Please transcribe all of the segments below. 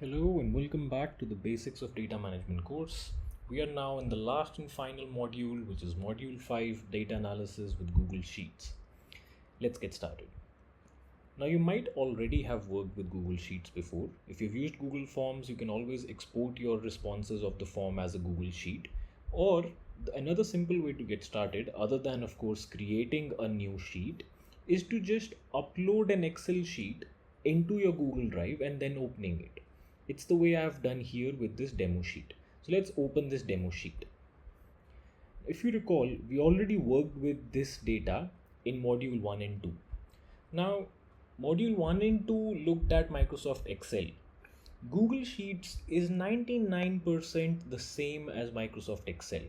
Hello and welcome back to the Basics of Data Management course. We are now in the last and final module, which is Module 5 Data Analysis with Google Sheets. Let's get started. Now, you might already have worked with Google Sheets before. If you've used Google Forms, you can always export your responses of the form as a Google Sheet. Or another simple way to get started, other than, of course, creating a new sheet, is to just upload an Excel sheet into your Google Drive and then opening it. It's the way I've done here with this demo sheet. So let's open this demo sheet. If you recall, we already worked with this data in module 1 and 2. Now, module 1 and 2 looked at Microsoft Excel. Google Sheets is 99% the same as Microsoft Excel.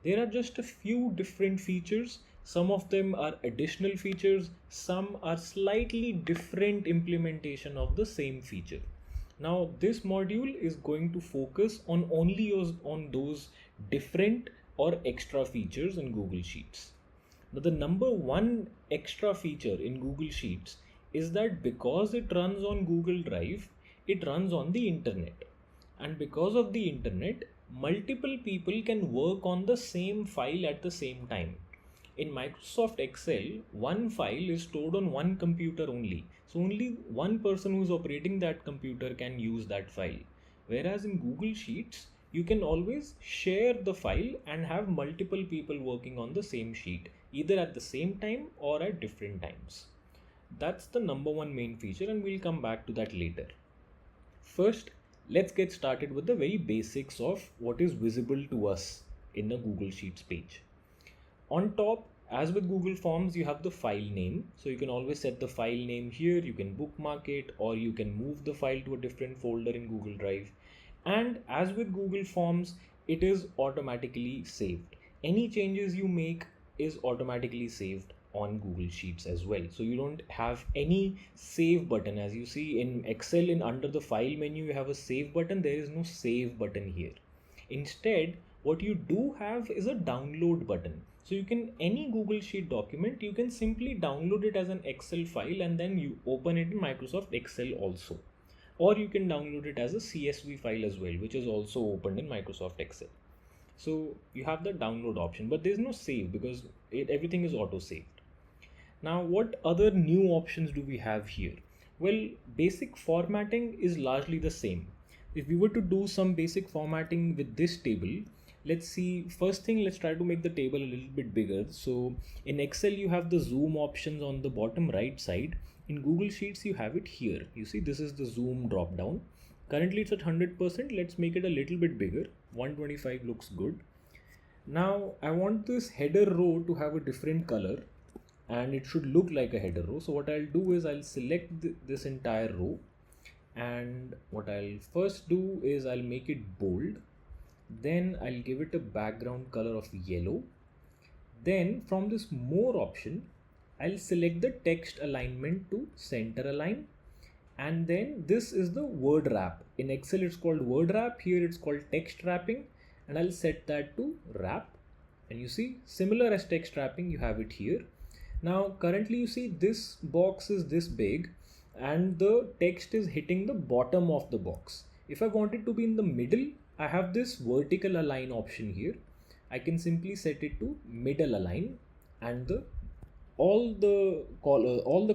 There are just a few different features. Some of them are additional features, some are slightly different implementation of the same feature. Now, this module is going to focus on only on those different or extra features in Google Sheets. Now, the number one extra feature in Google Sheets is that because it runs on Google Drive, it runs on the internet. And because of the internet, multiple people can work on the same file at the same time. In Microsoft Excel, one file is stored on one computer only. So only one person who's operating that computer can use that file. Whereas in Google Sheets, you can always share the file and have multiple people working on the same sheet, either at the same time or at different times. That's the number one main feature, and we'll come back to that later. First, let's get started with the very basics of what is visible to us in the Google Sheets page. On top, as with Google Forms, you have the file name. So you can always set the file name here. You can bookmark it, or you can move the file to a different folder in Google Drive. And as with Google Forms, it is automatically saved. Any changes you make is automatically saved on Google Sheets as well. So you don't have any save button. As you see in Excel, under the file menu, you have a save button. There is no save button here. Instead, what you do have is a download button. So you can, any Google Sheet document, you can simply download it as an Excel file and then you open it in Microsoft Excel also. Or you can download it as a CSV file as well, which is also opened in Microsoft Excel. So you have the download option, but there's no save because everything is auto saved. Now, what other new options do we have here? Well, basic formatting is largely the same. If we were to do some basic formatting with this table, let's see, first thing, let's try to make the table a little bit bigger. So in Excel, you have the zoom options on the bottom right side. In Google Sheets, you have it here. You see, this is the zoom drop down. Currently it's at 100%. Let's make it a little bit bigger. 125 looks good. Now I want this header row to have a different color and it should look like a header row. So what I'll do is I'll select this entire row, and what I'll first do is I'll make it bold. Then I'll give it a background color of yellow. Then from this more option, I'll select the text alignment to center align. And then this is the word wrap. In Excel, it's called word wrap. Here it's called text wrapping. And I'll set that to wrap. And you see, similar as text wrapping, you have it here. Now, currently you see this box is this big and the text is hitting the bottom of the box. If I want it to be in the middle, I have this vertical align option here. I can simply set it to middle align, and all the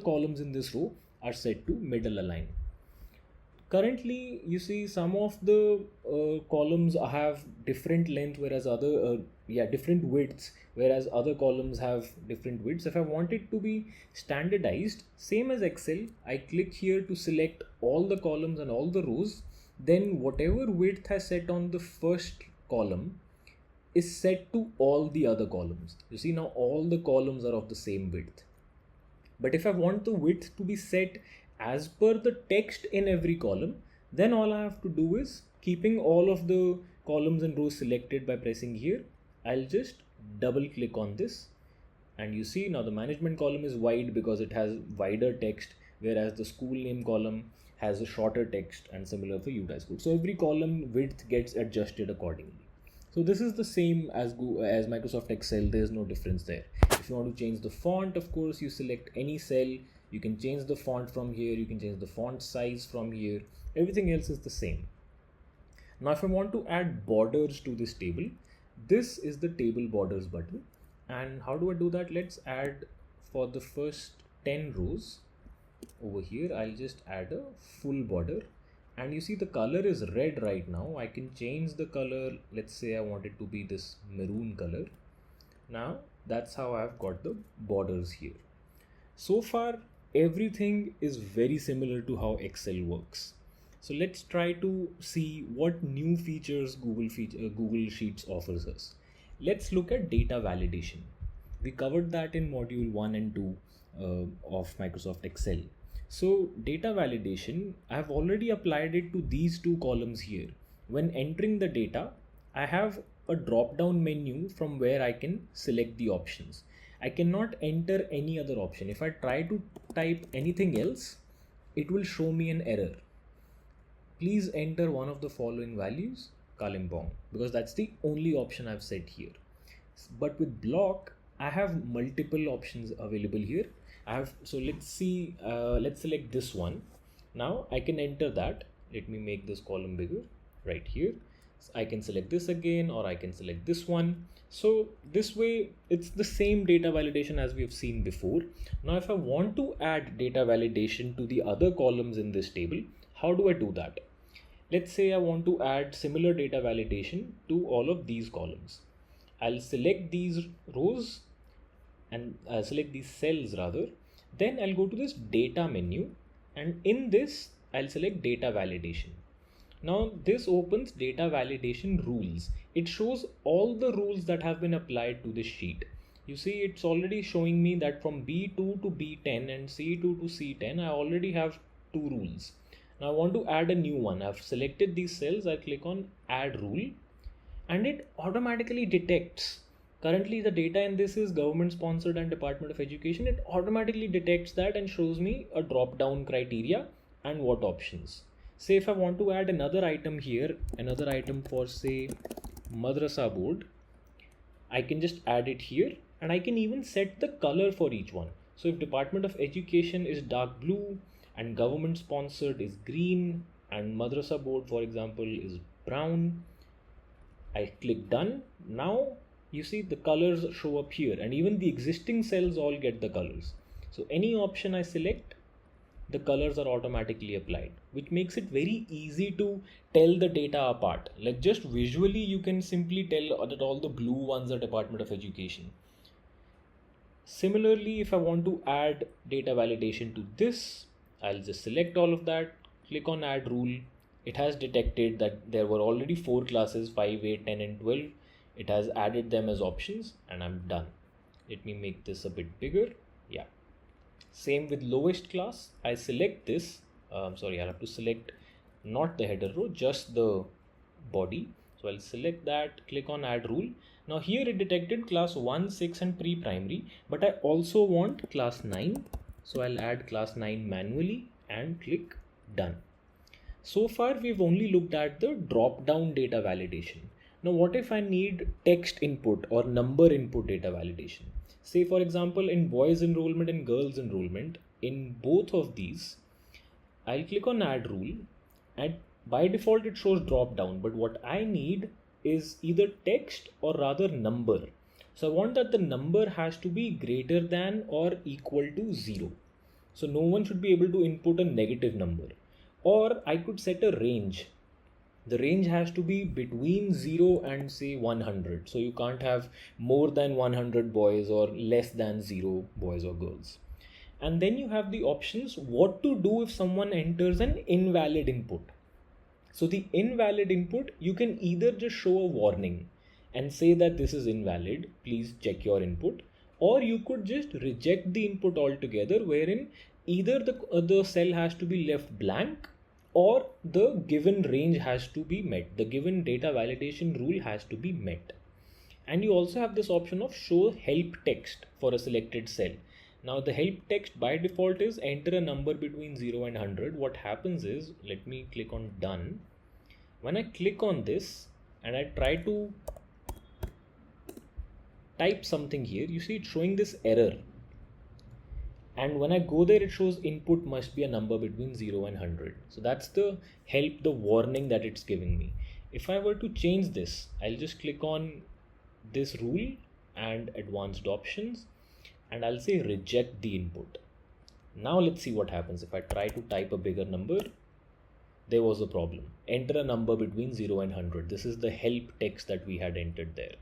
columns in this row are set to middle align. Currently, you see some of the columns have different length, whereas different widths, whereas other columns have different widths. If I want it to be standardized, same as Excel, I click here to select all the columns and all the rows. Then whatever width has set on the first column is set to all the other columns. You see, now all the columns are of the same width. But if I want the width to be set as per the text in every column, then all I have to do is, keeping all of the columns and rows selected by pressing here, I'll just double click on this. And you see now the management column is wide because it has wider text, whereas the school name column has a shorter text, and similar for UTI school. So every column width gets adjusted accordingly. So this is the same as Microsoft Excel. There's no difference there. If you want to change the font, of course, you select any cell, You can change the font from here, you can change the font size from here, everything else is the same. Now if I want to add borders to this table, this is the table borders button. And how do I do that? Let's add for the first 10 rows over here, I'll just add a full border. And you see the color is red right now. I can change the color. Let's say I want it to be this maroon color. Now that's how I've got the borders here. So far, everything is very similar to how Excel works. So let's try to see what new features Google Sheets offers us. Let's look at data validation. We covered that in module 1 and 2 of Microsoft Excel. So data validation, I've already applied it to these two columns here. When entering the data, I have a drop-down menu from where I can select the options. I cannot enter any other option. If I try to type anything else, it will show me an error. Please enter one of the following values, Kalimpong, because that's the only option I've set here. But with block, I have multiple options available here. So let's see, let's select this one. Now I can enter that. Let me make this column bigger right here. So I can select this again, or I can select this one. So this way it's the same data validation as we have seen before. Now if I want to add data validation to the other columns in this table, how do I do that? Let's say I want to add similar data validation to all of these columns. I'll select these rows and select these cells rather. Then I'll go to this data menu, and in this I'll select data validation. Now this opens data validation rules. It shows all the rules that have been applied to this sheet. You see, it's already showing me that from B2 to B10 and C2 to C10, I already have 2 rules. Now I want to add a new one. I've selected these cells. I click on add rule, and it automatically detects. Currently the data in this is government sponsored and Department of Education. It automatically detects that and shows me a drop down criteria and what options. Say if I want to add another item here, another item for say Madrasa board, I can just add it here, and I can even set the color for each one. So if Department of Education is dark blue and government sponsored is green and Madrasa board for example is brown, I click done. Now you see the colors show up here, and even the existing cells all get the colors. So any option I select, the colors are automatically applied, which makes it very easy to tell the data apart. Like just visually you can simply tell that all the blue ones are Department of Education. Similarly, if I want to add data validation to this, I'll just select all of that, click on add rule. It has detected that there were already 4 classes, 5, 8, 10 and 12. It has added them as options, and I'm done. Let me make this a bit bigger. Yeah. Same with lowest class. I select this. I'll have to select not the header row, just the body. So I'll select that, click on add rule. Now here it detected class 1, 6 and pre-primary, but I also want class 9. So I'll add class 9 manually and click done. So far we've only looked at the drop down data validation. Now what if I need text input or number input data validation? Say for example in boys enrollment and girls enrollment, in both of these, I'll click on add rule, and by default it shows drop down, but what I need is either text or rather number. So I want that the number has to be greater than or equal to 0. So no one should be able to input a negative number. Or I could set a range. The range has to be between 0 and say 100. So you can't have more than 100 boys or less than 0 boys or girls. And then you have the options what to do if someone enters an invalid input. So the invalid input, you can either just show a warning and say that this is invalid, please check your input, or you could just reject the input altogether, wherein either the cell has to be left blank or the given range has to be met. The given data validation rule has to be met. And you also have this option of show help text for a selected cell. Now the help text by default is enter a number between 0 and 100. What happens is, let me click on done. When I click on this and I try to type something here, you see it's showing this error. and when I go there it shows input must be a number between 0 and 100. So that's the warning that it's giving me. If I were to change this, I'll just click on this rule and advanced options, and I'll say reject the input. Now let's see what happens. If I try to type a bigger number, there was a problem. Enter a number between 0 and 100. This is the help text that we had entered there.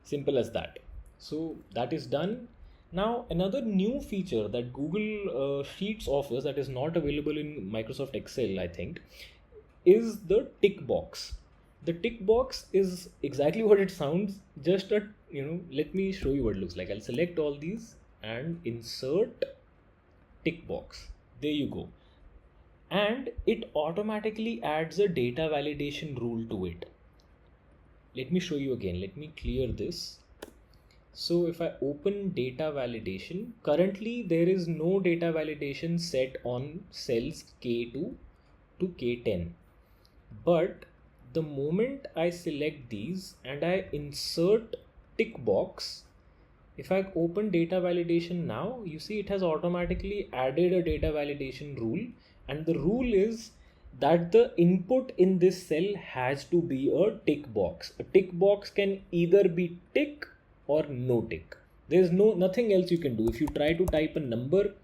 Simple as that. So that is done. Now another new feature that Google Sheets offers that is not available in Microsoft Excel, I think, is the tick box. The tick box is exactly what it sounds. Just a, let me show you what it looks like. I'll select all these and insert tick box. There you go. And it automatically adds a data validation rule to it. Let me show you again. Let me clear this. So if I open data validation, currently there is no data validation set on cells K2 to K10. But the moment I select these and I insert tick box, if I open data validation now, you see it has automatically added a data validation rule, and the rule is that the input in this cell has to be a tick box. A tick box can either be tick or no tick. There's nothing else you can do. If you try to type a number,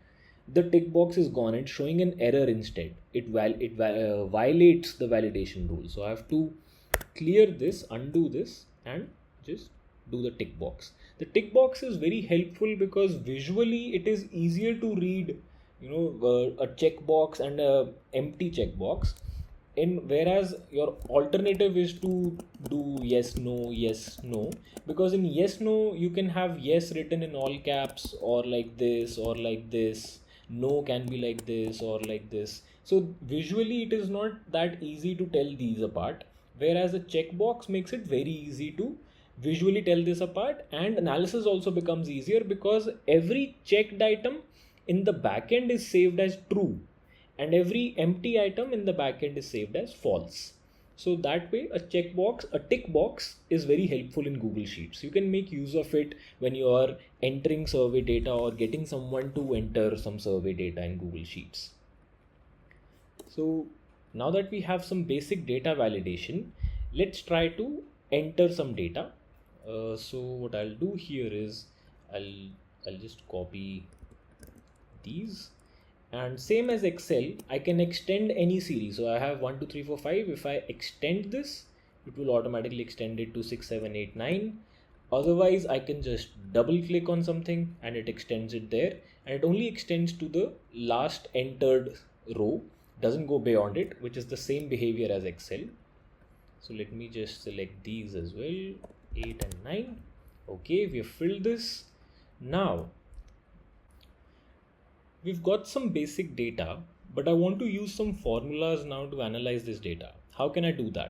the tick box is gone. It's showing an error instead. It violates the validation rule. So I have to clear this, undo this, and just do the tick box. The tick box is very helpful because visually it is easier to read, a checkbox and a empty checkbox. Whereas your alternative is to do yes no, because in yes no you can have yes written in all caps or like this or like this, no can be like this or like this. So visually it is not that easy to tell these apart, whereas a checkbox makes it very easy to visually tell this apart, and analysis also becomes easier because every checked item in the backend is saved as true and every empty item in the backend is saved as false. So that way a tick box is very helpful in Google Sheets. You can make use of it when you are entering survey data or getting someone to enter some survey data in Google Sheets. So now that we have some basic data validation, let's try to enter some data. So what I'll do here is I'll just copy these, and same as Excel, I can extend any series. So I have 1 2 3 4 5. If I extend this, it will automatically extend it to 6 7 8 9. Otherwise I can just double click on something and it extends it there, and it only extends to the last entered row, doesn't go beyond it, which is the same behavior as Excel. So let me just select these as well, 8 and 9. Okay, we have filled this. Now we've got some basic data, but I want to use some formulas now to analyze this data. How can I do that?